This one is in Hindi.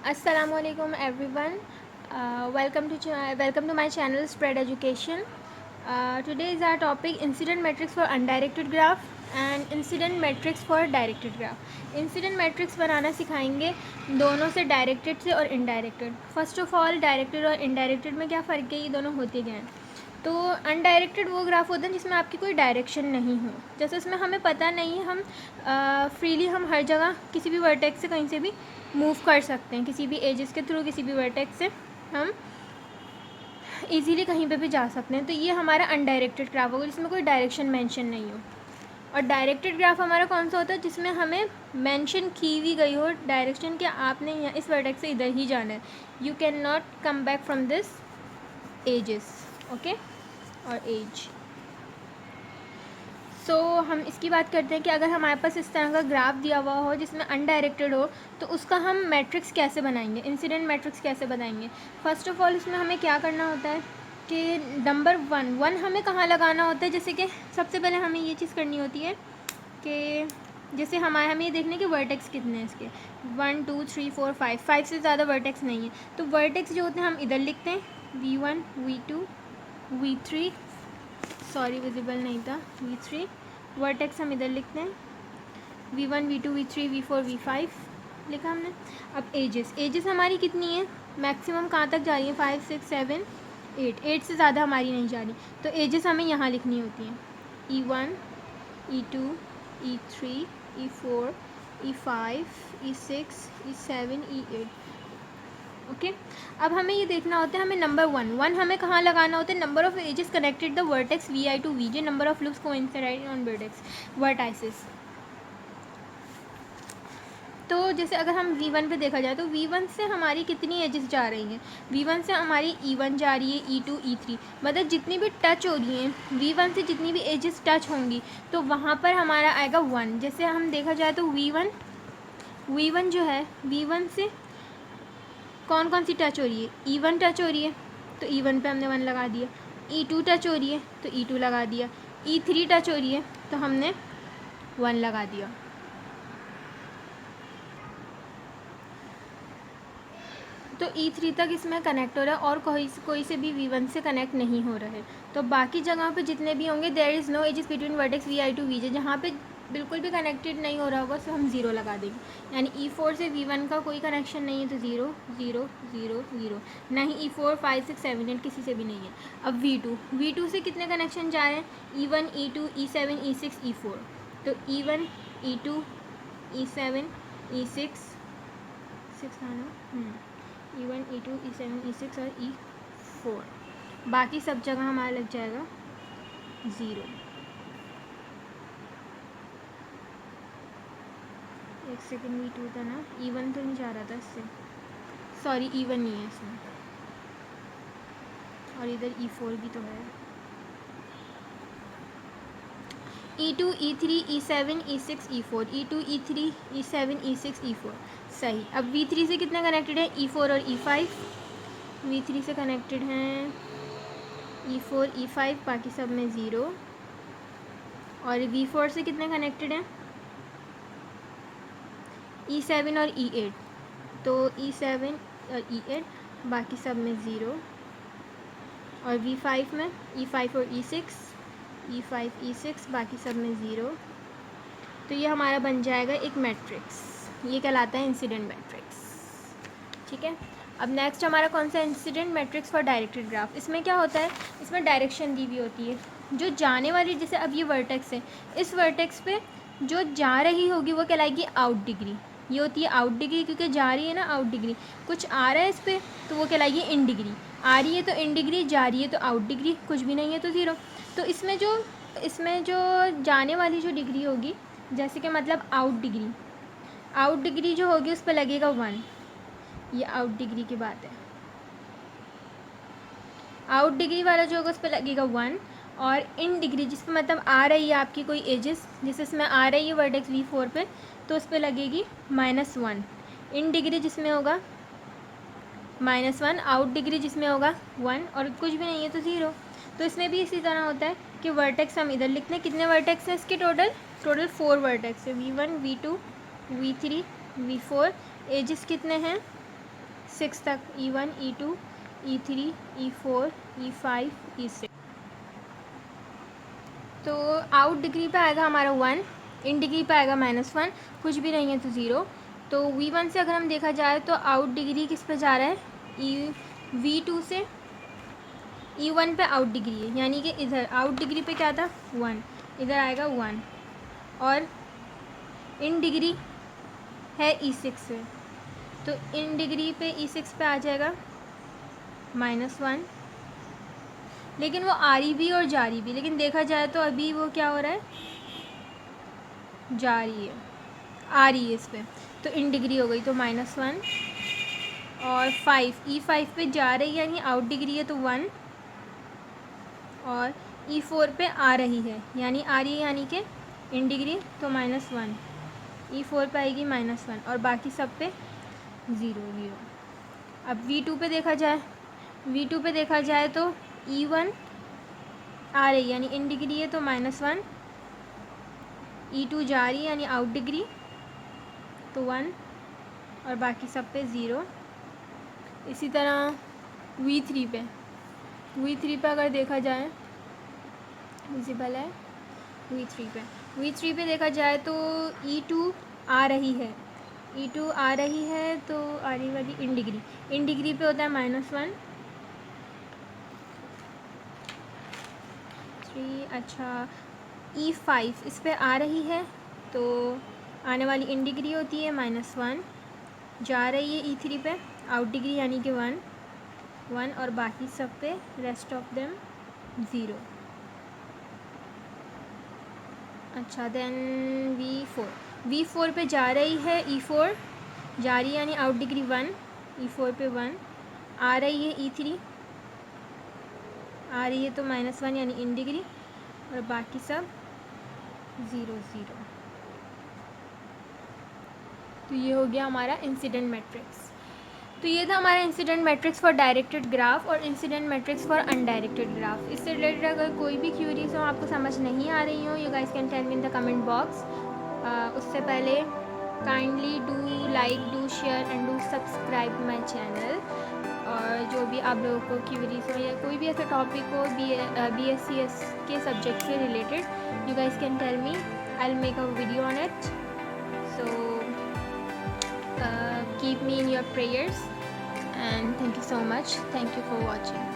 Assalamualaikum everyone. Welcome to my channel Spread Education. Today is our topic incident matrix for undirected graph and incident matrix for directed graph. Incident matrix बनाना सिखाएंगे दोनों से, डायरेक्टेड से और undirected. First of all directed और इनडायरेक्टेड में क्या फ़र्क है, ये दोनों होते क्या हैं. तो अनडायरेक्टेड वो ग्राफ होते हैं जिसमें आपकी कोई डायरेक्शन नहीं हो, जैसे उसमें हमें पता नहीं है, हम फ्रीली हम हर जगह किसी भी वर्टेक्स से कहीं से भी मूव कर सकते हैं, किसी भी एजेस के थ्रू किसी भी वर्टेक्स से हम इजीली कहीं पे भी जा सकते हैं. तो ये हमारा अनडायरेक्टेड ग्राफ होगा जिसमें कोई डायरेक्शन मेंशन नहीं हो. और डायरेक्टेड ग्राफ हमारा कौन सा होता है, जिसमें हमें मेंशन की हुई गई हो डायरेक्शन कि आपने यहाँ इस वर्टेक्स से इधर ही जाना है, you can not come back from this edges. Okay, और एज. सो हम इसकी बात करते हैं कि अगर हमारे पास इस तरह का ग्राफ दिया हुआ हो जिसमें अनडायरेक्टेड हो, तो उसका हम मैट्रिक्स कैसे बनाएंगे, इंसिडेंट मैट्रिक्स कैसे बनाएंगे. फर्स्ट ऑफ ऑल इसमें हमें क्या करना होता है कि नंबर वन हमें कहाँ लगाना होता है. जैसे कि सबसे पहले हमें ये चीज़ करनी होती है कि जैसे हमें ये देखना है कि वर्टेक्स कितने हैं इसके, 1 2 3 4 5 से ज़्यादा वर्टेक्स नहीं है. तो वर्टेक्स जो होते हैं हम इधर लिखते हैं, V1 V2 V3, sorry visible नहीं था, V3. वर्टेक्स हम इधर लिखते हैं, V1 V2 V3 V4 V5 लिखा हमने. अब एजेस हमारी कितनी है, मैक्सिमम कहाँ तक जा रही है, 5 6 7 8 से ज़्यादा हमारी नहीं जा रही. तो एजेस हमें यहाँ लिखनी होती हैं, E1 E2 E3 E4 E5 E6 E7 E8. Okay. अब हमें ये देखना होता है, हमें नंबर वन हमें कहाँ लगाना होता है, number of edges connected the vertex Vi to Vj, number of loops coincide on vertices. तो जैसे अगर हम V1 पे देखा जाए तो V1 से हमारी कितनी एजेस जा रही हैं, V1 से हमारी E1 जा रही है, E2 E3, मतलब जितनी भी टच हो रही हैं V1 से, जितनी भी एजेस टच होंगी तो वहाँ पर हमारा आएगा 1. जैसे हम देखा जाए तो V1 जो है, V1 से कौन कौन सी टच हो रही है, E1 टच हो रही है तो E1 पे हमने 1 लगा दिया. E2 टच हो रही है तो E2 लगा दिया. E3 टच हो रही है तो हमने 1 लगा दिया. तो E3 तक इसमें कनेक्ट हो रहा है और कोई से भी V1 से कनेक्ट नहीं हो रहा है. तो बाकी जगह पे जितने भी होंगे there is no edges between vertex Vi to Vj, जहाँ पे बिल्कुल भी कनेक्टेड नहीं हो रहा होगा तो हम 0 लगा देंगे. यानी E4 से V1 का कोई कनेक्शन नहीं है तो 0 0 0 0, ना ही E4 5 6 7 8 किसी से भी नहीं है. अब V2 से कितने कनेक्शन जा रहे हैं, E1 E2 E7 E6 E4. तो E1 E2 E7 E6 6 था ना, E1 E2 E7 E6 और E4. बाकी सब जगह हमारा लग जाएगा 0. एक सेकेंड, V2 था ना, E1 तो नहीं जा रहा था इससे, सॉरी E1 नहीं है इसमें, और इधर E4 भी तो है. E2 E3 E7 E6 E4, E2 E3 E7 E6 E4. सही. अब V3 से कितने कनेक्टेड है, E4 और E5. V3 से कनेक्टेड हैं E4 E5, बाकी सब में 0. और V4 से कितने कनेक्टेड हैं, E7 और E8. तो E7 और E8, बाकी सब में 0. और V5 में E5 और E5 E6, बाकी सब में 0. तो ये हमारा बन जाएगा एक मैट्रिक्स, ये कहलाता है इंसिडेंट मैट्रिक्स. ठीक है. अब नेक्स्ट हमारा कौन सा, incident matrix for directed graph. इसमें क्या होता है, इसमें डायरेक्शन दी हुई होती है, जो जाने वाली, जैसे अब ये वर्टेक्स है, इस वर्टेक्स पे जो जा रही होगी वो कहलाएगी आउट डिग्री. ये होती है आउट डिग्री, क्योंकि जा रही है ना आउट डिग्री, कुछ आ रहा है इस पर तो वो कहलाएगी इन डिग्री. आ रही है तो इन डिग्री, जा रही है तो आउट डिग्री, कुछ भी नहीं है तो 0. तो इसमें जो जाने वाली जो डिग्री होगी, जैसे कि मतलब आउट डिग्री जो होगी उस पर लगेगा 1. ये आउट डिग्री की बात है. आउट डिग्री वाला जो होगा उस पर लगेगा 1. और इन डिग्री जिस पर मतलब आ रही है आपकी कोई एजेस, जिस इसमें आ रही है वर्टेक्स V4 पे, तो उस पर लगेगी -1. इन डिग्री जिसमें होगा -1, आउट डिग्री जिसमें होगा 1, और कुछ भी नहीं है तो 0. तो इसमें भी इसी तरह होता है कि वर्टेक्स हम इधर लिखते हैं. कितने वर्टेक्स हैं इसके, टोटल 4 वर्टेक्स है, V1 V2 V3, V4। Edges कितने हैं? 6 तक, E1, E2, E3, E4, E5, E6। तो आउट डिग्री पे आएगा हमारा 1, इन डिग्री पे आएगा -1, कुछ भी नहीं है तो 0। तो V1 से अगर हम देखा जाए तो आउट डिग्री किस पे जा रहा है? V2 से E1 पे आउट डिग्री है, यानी कि इधर आउट डिग्री पे क्या था? 1, इधर आएगा 1। और इन डिग्री है E6 से, तो इन डिग्री पे E6 पे आ जाएगा -1। लेकिन वो आ रही भी और जा रही भी, लेकिन देखा जाए तो अभी वो क्या हो रहा है? जा रही है, आ रही है इस पर, तो इन डिग्री हो गई तो -1। और 5, E5 पे जा रही है यानी आउट डिग्री है तो 1। और E4 पे आ रही है, यानी आ रही है यानी कि इन डिग्री तो -1, E4 पे आएगी -1 और बाकी सब पे 0। अब V2 पे देखा जाए, V2 पे देखा जाए तो E1 आ रही है यानी इन डिग्री है तो -1, E2 जा रही है यानी आउट डिग्री तो 1 और बाकी सब पे 0। इसी तरह V3 पे अगर देखा जाए, विजिबल है V3 पे देखा जाए तो E2 आ रही है, E2 आ रही है तो आ रही वाली इन डिग्री पे होता है -1, 3। अच्छा, E5 इस पे आ रही है तो आने वाली इन डिग्री होती है -1, जा रही है E3 पे आउट डिग्री यानी कि 1 और बाकी सब पे रेस्ट ऑफ देम 0। अच्छा, देन V4 पे जा रही है, E4 जा रही है यानी आउट डिग्री 1, E4 पे 1, आ रही है E3 आ रही है तो -1 यानी इन डिग्री और बाकी सब 0। तो ये हो गया हमारा इंसिडेंट मैट्रिक्स। तो ये था हमारा incident matrix for directed graph और incident matrix for undirected graph. इससे रिलेटेड अगर कोई भी क्यूरीज हो, आपको समझ नहीं आ रही हो, you guys can tell me in the comment box. उससे पहले kindly do like, do share and do subscribe my channel. और जो भी आप लोगों को क्यूरीज हो या कोई भी ऐसा टॉपिक हो BSc के सब्जेक्ट से related, you guys can tell me, I will make a video on it. So keep me in your prayers and thank you so much. Thank you for watching.